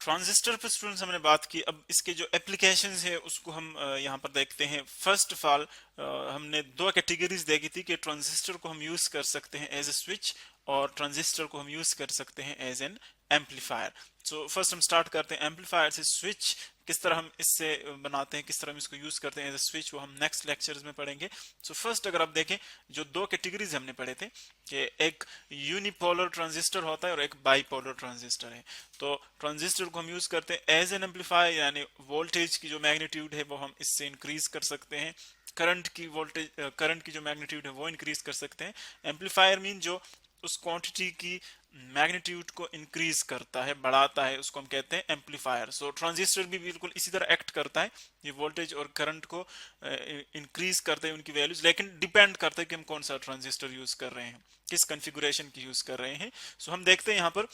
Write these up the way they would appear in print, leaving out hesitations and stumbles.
Transistor पर students हमने बात की। अब इसके जो एप्लीकेशंस है उसको हम यहाँ पर देखते हैं। फर्स्ट ऑफ ऑल हमने दो कैटेगरीज देखी थी कि ट्रांजिस्टर को हम यूज कर सकते हैं एज ए स्विच और ट्रांजिस्टर को हम यूज कर सकते हैं as an amplifier. So first हम स्टार्ट करते हैं एम्पलीफायर से। स्विच किस तरह हम इससे बनाते हैं, किस तरह हम इसको यूज करते हैं एज ए स्विच, वो हम नेक्स्ट लेक्चर्स में पढ़ेंगे। सो फर्स्ट अगर आप देखें, जो दो कैटेगरीज हमने पढ़े थे कि एक यूनिपोलर ट्रांजिस्टर होता है और एक बाईपोलर ट्रांजिस्टर है। तो ट्रांजिस्टर को हम यूज करते हैं एज एन एम्पलीफायर, यानी वोल्टेज की जो मैग्नीट्यूड है वो हम इससे इंक्रीज कर सकते हैं, करंट की वोल्टेज करंट की जो मैग्नीट्यूड है वो इंक्रीज कर सकते हैं। एम्पलीफायर मीन जो उस क्वांटिटी की मैग्नीट्यूड को इंक्रीज करता है, बढ़ाता है, उसको हम कहते हैं एम्पलीफायर। सो ट्रांजिस्टर भी बिल्कुल इसी तरह एक्ट करता है, ये वोल्टेज और करंट को इंक्रीज करते हैं उनकी वैल्यूज, लेकिन डिपेंड करता है कि हम कौन सा ट्रांजिस्टर यूज कर रहे हैं, किस कॉन्फ़िगरेशन की यूज कर रहे हैं। सो हम देखते हैं यहाँ पर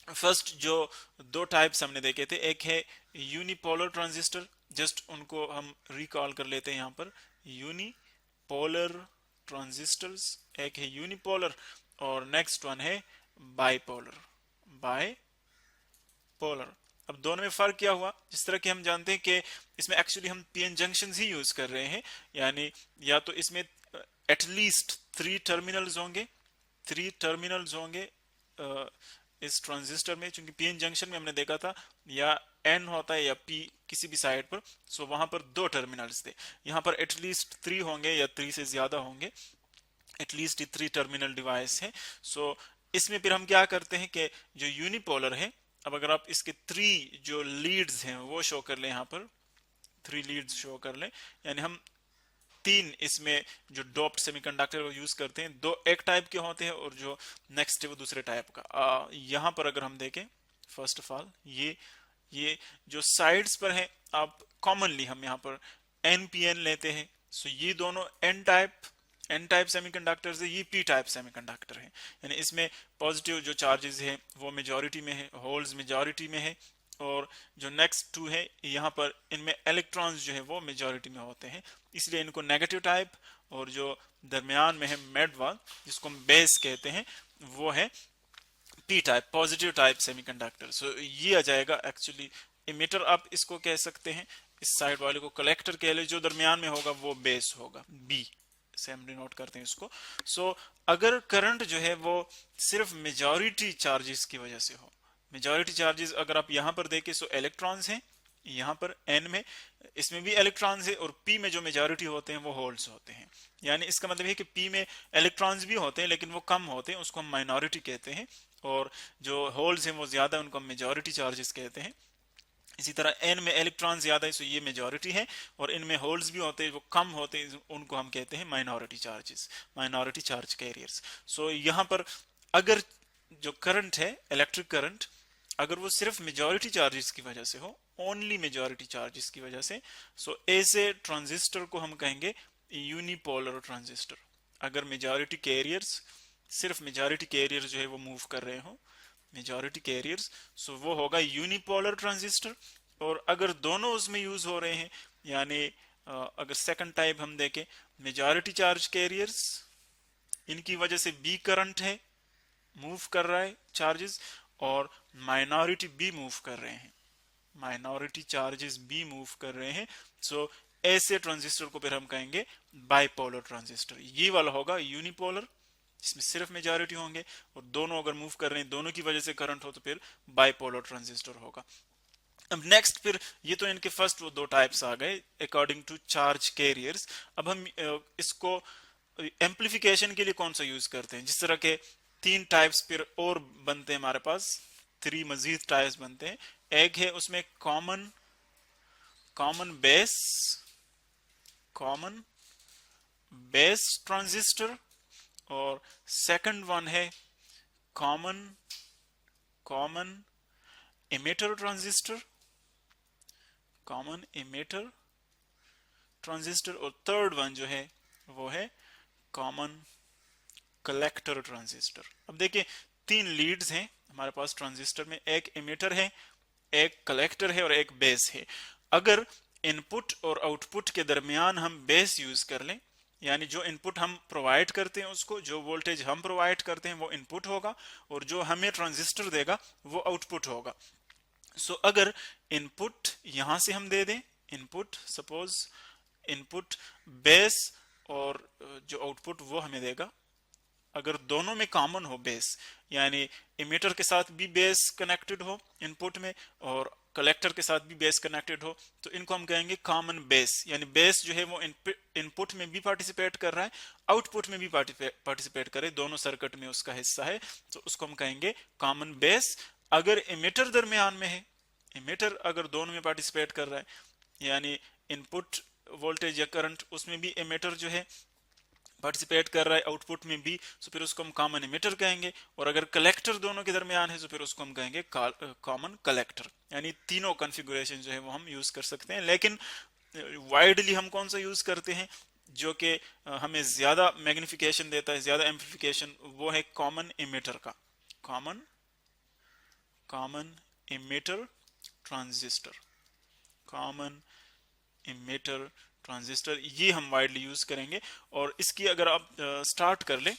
फर्स्ट जो दो टाइप्स हमने देखे थे, एक है यूनिपोलर ट्रांजिस्टर, जस्ट उनको हम रिकॉल कर लेते हैं यहाँ पर। यूनिपोलर ट्रांजिस्टर्स, एक है यूनिपोलर और नेक्स्ट वन है बाइपोलर। बाइपोलर, अब दोनों में फर्क क्या हुआ? जिस तरह कि हम जानते हैं कि इसमें एक्चुअली हम पीएन जंक्शन ही यूज कर रहे हैं, यानी या तो इसमें एटलीस्ट 3 टर्मिनल्स होंगे, 3 टर्मिनल्स होंगे इस ट्रांजिस्टर में, चूंकि पीएन जंक्शन में हमने देखा था या एन होता है या पी किसी भी साइड पर, सो वहां पर 2 टर्मिनल्स थे। यहाँ पर एटलीस्ट 3 होंगे या 3 से ज्यादा होंगे, एटलीस्ट 3 टर्मिनल डिवाइस है। सो इसमें फिर हम क्या करते हैं कि जो यूनिपोलर है, अब अगर आप इसके 3 जो लीड्स हैं वो शो कर लें, यहाँ पर 3 लीड्स शो कर लें, यानी हम 3 इसमें जो डोप्ड सेमीकंडक्टर वो यूज करते हैं, दो एक टाइप के होते हैं और जो नेक्स्ट है वो दूसरे टाइप का। यहाँ पर अगर हम देखें, फर्स्ट ऑफ ऑल ये जो साइड्स पर है, आप कॉमनली हम यहाँ पर एनपीएन लेते हैं। सो ये दोनों एन टाइप सेमीकंडक्टर्स है, ये पी टाइप सेमीकंडक्टर है, यानी इसमें पॉजिटिव जो चार्जेस है वो मेजॉरिटी में है, होल्स मेजॉरिटी में है, और जो नेक्स्ट 2 है यहाँ पर इनमें इलेक्ट्रॉन्स जो है वो मेजॉरिटी में होते हैं, इसलिए इनको नेगेटिव टाइप, और जो दरमियान में है मेड वाल जिसको हम बेस कहते हैं वो है P type, positive type semiconductor. So ये आ जाएगा एक्चुअली इमिटर, आप इसको कह सकते हैं। इस साइड वाले को कलेक्टर कह ले, जो दरमियान में होगा वो बेस होगा, बी से हम डिनोट करते हैं इसको। सो अगर करंट जो है वो सिर्फ मेजॉरिटी चार्जेस की वजह से हो, मेजॉरिटी चार्जेस अगर आप यहां पर देखें, सो इलेक्ट्रॉन्स हैं यहाँ पर एन में, इसमें भी इलेक्ट्रॉन्स है, और पी में जो मेजॉरिटी होते हैं वो होल्स होते हैं, यानी इसका मतलब है कि पी में इलेक्ट्रॉन्स भी होते हैं लेकिन वो कम होते हैं, उसको हम माइनॉरिटी कहते हैं, और जो होल्स हैं वो ज्यादा, उनको हम मेजॉरिटी चार्जेस कहते हैं। इसी तरह एन में इलेक्ट्रॉन ज्यादा है, सो ये मेजॉरिटी है, और इनमें होल्स भी होते हैं वो कम होते हैं, उनको हम कहते हैं minority charges, minority charge carriers. So यहाँ पर अगर जो करंट है, इलेक्ट्रिक करंट, अगर वो सिर्फ मेजॉरिटी चार्जेस की वजह से हो, ओनली मेजॉरिटी चार्जेस की वजह से, सो ऐसे ट्रांजिस्टर को हम कहेंगे यूनिपोलर ट्रांजिस्टर। अगर मेजॉरिटी कैरियर्स, सिर्फ मेजॉरिटी कैरियर जो है वो मूव कर रहे हो, मेजॉरिटी कैरियर्स, सो वो होगा यूनिपोलर ट्रांजिस्टर। और अगर दोनों उसमें यूज हो रहे हैं, यानी अगर सेकंड टाइप हम देखें, मेजॉरिटी चार्ज कैरियर्स, इनकी वजह से बी करंट है, मूव कर रहा है चार्जेस, और माइनॉरिटी बी मूव कर रहे हैं, माइनॉरिटी चार्जेस बी मूव कर रहे हैं। सो ऐसे ट्रांजिस्टर को फिर हम कहेंगे बाइपोलर ट्रांजिस्टर। ये वाला होगा यूनिपोलर, जिसमें सिर्फ मेजॉरिटी होंगे, और दोनों अगर मूव कर रहे हैं, दोनों की वजह से करंट हो, तो फिर बाइपोलर ट्रांजिस्टर होगा। अब नेक्स्ट फिर ये तो इनके फर्स्ट वो दो टाइप्स आ गए अकॉर्डिंग टू चार्ज कैरियर्स। अब हम इसको एम्पलीफिकेशन के लिए कौन सा यूज करते हैं? जिस तरह के 3 टाइप्स फिर और बनते हैं हमारे पास, 3 मजीद टाइप्स बनते हैं। एक है उसमें कॉमन बेस ट्रांजिस्टर, और सेकंड वन है कॉमन एमिटर ट्रांजिस्टर, और थर्ड वन जो है वो है कॉमन कलेक्टर ट्रांजिस्टर। अब देखिए 3 लीड्स हैं हमारे पास ट्रांजिस्टर में, एक एमिटर है, एक कलेक्टर है और एक बेस है। अगर इनपुट और आउटपुट के दरमियान हम बेस यूज कर लें, यानी जो इनपुट हम प्रोवाइड करते हैं उसको, जो वोल्टेज हम प्रोवाइड करते हैं वो इनपुट होगा, और जो हमें ट्रांजिस्टर देगा वो आउटपुट होगा। सो अगर इनपुट यहां से हम दे दें, इनपुट सपोज इनपुट बेस और जो आउटपुट वो हमें देगा, अगर दोनों में कॉमन हो बेस, यानी इमीटर के साथ भी बेस कनेक्टेड हो इनपुट में और कलेक्टर के साथ भी बेस कनेक्टेड हो, तो इनको हम कहेंगे कॉमन बेस। यानी बेस जो है वो इनपुट में भी पार्टिसिपेट कर रहा है, आउटपुट में भी पार्टिसिपेट करे, दोनों सर्किट में उसका हिस्सा है, तो उसको हम कहेंगे कॉमन बेस। अगर इमीटर दरमियान में है, इमीटर अगर दोनों में पार्टिसिपेट कर रहा है, यानी इनपुट वोल्टेज या करंट उसमें भी इमीटर जो है पार्टिसिपेट कर रहा है, आउटपुट में भी, तो फिर उसको हम कॉमन इमीटर कहेंगे। और अगर कलेक्टर दोनों के दरमियान है तो फिर उसको हम कहेंगे कॉमन कलेक्टर। यानी तीनों कॉन्फ़िगरेशन जो है वो हम यूज कर सकते हैं, लेकिन वाइडली हम कौन सा यूज करते हैं जो कि हमें ज्यादा मैग्निफिकेशन देता है, ज्यादा एम्प्लीफिकेशन, वो है कॉमन इमीटर का, common common emitter transistor, common emitter transistor, ये हम वाइडली यूज करेंगे। और इसकी अगर आप स्टार्ट कर ले,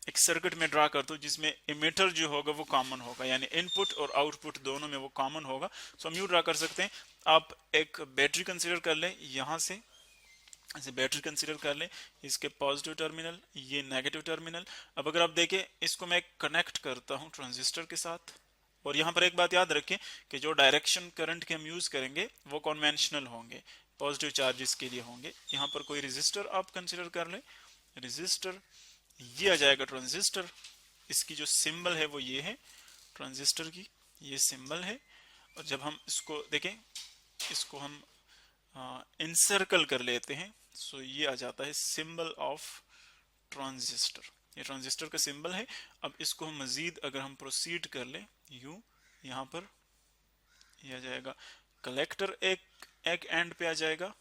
एक सर्किट में ड्रा कर दो जिसमें इमीटर जो होगा वो कॉमन होगा, यानी इनपुट और आउटपुट दोनों में वो कॉमन होगा। सो हम यू ड्रा कर सकते हैं। आप एक बैटरी कंसीडर कर लें, यहां से ऐसे बैटरी कंसीडर कर लें, इसके पॉजिटिव टर्मिनल, ये नेगेटिव टर्मिनल। अब अगर आप देखें, इसको मैं कनेक्ट करता हूं ट्रांजिस्टर के साथ, और यहां पर एक बात याद रखें कि जो डायरेक्शन करंट के हम यूज करेंगे वो कन्वेंशनल होंगे, पॉजिटिव चार्जेस के लिए होंगे। यहां पर कोई रेजिस्टर आप कंसीडर कर लें, रेजिस्टर, ये आ जाएगा ट्रांजिस्टर। इसकी जो सिंबल है वो ये है, ट्रांजिस्टर की ये सिंबल है। और जब हम इसको देखें, इसको हम इनसर्कल कर लेते हैं, सो ये आ जाता है सिंबल ऑफ ट्रांजिस्टर, ये ट्रांजिस्टर का सिंबल है। अब इसको हम मजीद अगर हम प्रोसीड कर ले, यू यहाँ पर ये आ जाएगा कलेक्टर, एक एंड पे आ जाएगा,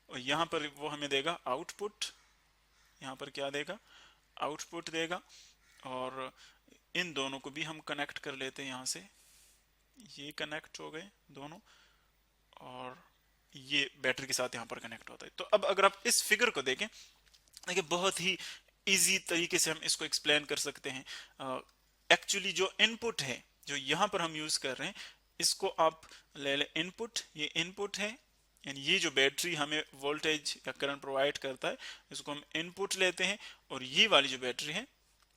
और यहाँ पर वो हमें देगा आउटपुट, यहाँ पर क्या देगा, आउटपुट देगा। और इन दोनों को भी हम कनेक्ट कर लेते हैं, यहाँ से ये कनेक्ट हो गए दोनों, और ये बैटरी के साथ यहाँ पर कनेक्ट होता है। तो अब अगर आप इस फिगर को देखें, देखिए बहुत ही इजी तरीके से हम इसको एक्सप्लेन कर सकते हैं। एक्चुअली जो इनपुट है जो यहाँ पर हम यूज कर रहे हैं, इसको आप ले लें इनपुट, ये इनपुट है, यानी ये जो बैटरी हमें वोल्टेज या करंट प्रोवाइड करता है, इसको हम इनपुट लेते हैं। और ये वाली जो बैटरी है,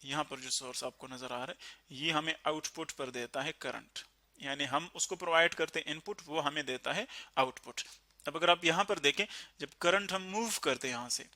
यहाँ पर जो सोर्स आपको नजर आ रहा है, ये हमें आउटपुट पर देता है करंट, यानी हम उसको प्रोवाइड करते हैं इनपुट, वो हमें देता है आउटपुट। अब अगर आप यहाँ पर देखें, जब करंट हम मूव करते हैं, यहाँ से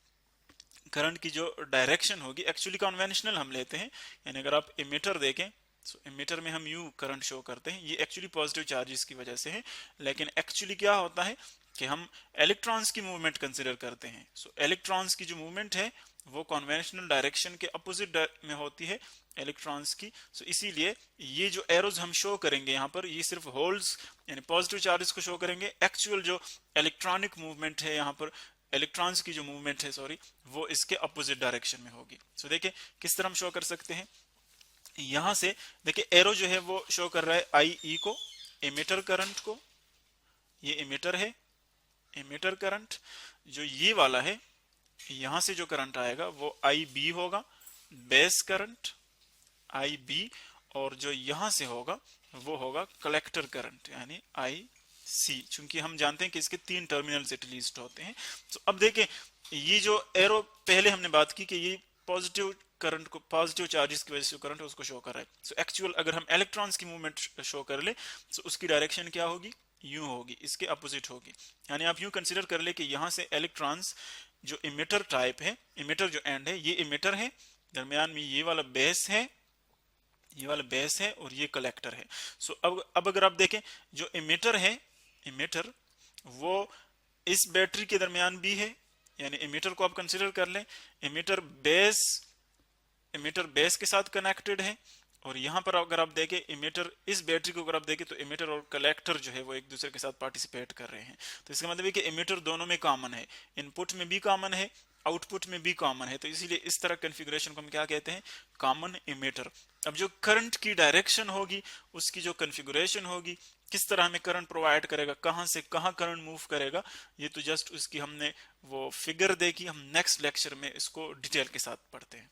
करंट की जो डायरेक्शन होगी, एक्चुअली कन्वेंशनल हम लेते हैं, यानी अगर आप इमीटर देखें, सो इमीटर में हम यू करंट शो करते हैं, ये एक्चुअली पॉजिटिव चार्जेस की वजह से है। लेकिन एक्चुअली क्या होता है कि हम इलेक्ट्रॉन्स की मूवमेंट कंसिडर करते हैं। सो इलेक्ट्रॉन्स की जो मूवमेंट है वो कन्वेंशनल डायरेक्शन के अपोजिट में होती है इलेक्ट्रॉन्स की। सो इसीलिए ये जो एरोज हम शो करेंगे यहाँ पर, ये सिर्फ होल्स यानी पॉजिटिव चार्जेस को शो करेंगे। एक्चुअल जो इलेक्ट्रॉनिक मूवमेंट है यहाँ पर, इलेक्ट्रॉन्स की जो मूवमेंट है सॉरी, वो इसके अपोजिट डायरेक्शन में होगी। सो देखिए किस तरह हम शो कर सकते हैं, यहां से देखिए एरो जो है वो शो कर रहा है आई ई को, इमीटर करंट को, ये इमीटर है, इमीटर करंट। जो ये वाला है, यहां से जो करंट आएगा वो आई बी होगा, बेस करंट आई बी। और जो यहां से होगा वो होगा कलेक्टर करंट, यानी आई सी, चूंकि हम जानते हैं कि इसके 3 टर्मिनल्स एटलीस्ट होते हैं। तो अब देखें, ये जो एरो पहले हमने बात की कि ये पॉजिटिव करंट को, पॉजिटिव चार्जेस की वजह से करंट है उसको शो कर रहा है। सो एक्चुअल अगर हम इलेक्ट्रॉन्स की मूवमेंट शो कर ले, तो उसकी डायरेक्शन क्या होगी, यूं होगी, इसके अपोजिट होगी। यानी आप यूं कंसीडर कर ले कि यहां से इलेक्ट्रॉन्स जो इमिटर टाइप है, इमिटर जो एंड है, ये इमिटर है, दरमियान में ये वाला बेस है, ये वाला बेस है, और ये कलेक्टर है। सो अब अगर आप देखें, जो इमिटर है, इमिटर वो इस बैटरी के दरमियान भी है, यानी इमीटर को आप कंसीडर कर लें, इमीटर बेस के साथ कनेक्टेड है। और यहां पर अगर आप देखें, इमीटर इस बैटरी को अगर आप देखें तो इमीटर और कलेक्टर जो है वो एक दूसरे के साथ पार्टिसिपेट कर रहे हैं। तो इसका मतलब है कि इमीटर दोनों में कॉमन है, इनपुट में भी कॉमन है, आउटपुट में भी कॉमन है। तो इसीलिए इस तरह कॉन्फ़िगरेशन को हम क्या कहते हैं, कॉमन इमीटर। अब जो करंट की डायरेक्शन होगी, उसकी जो कॉन्फ़िगरेशन होगी, किस तरह हमें करंट प्रोवाइड करेगा, कहां से कहां करंट मूव करेगा, ये तो जस्ट उसकी हमने वो फिगर देखी। हम नेक्स्ट लेक्चर में इसको डिटेल के साथ पढ़ते हैं।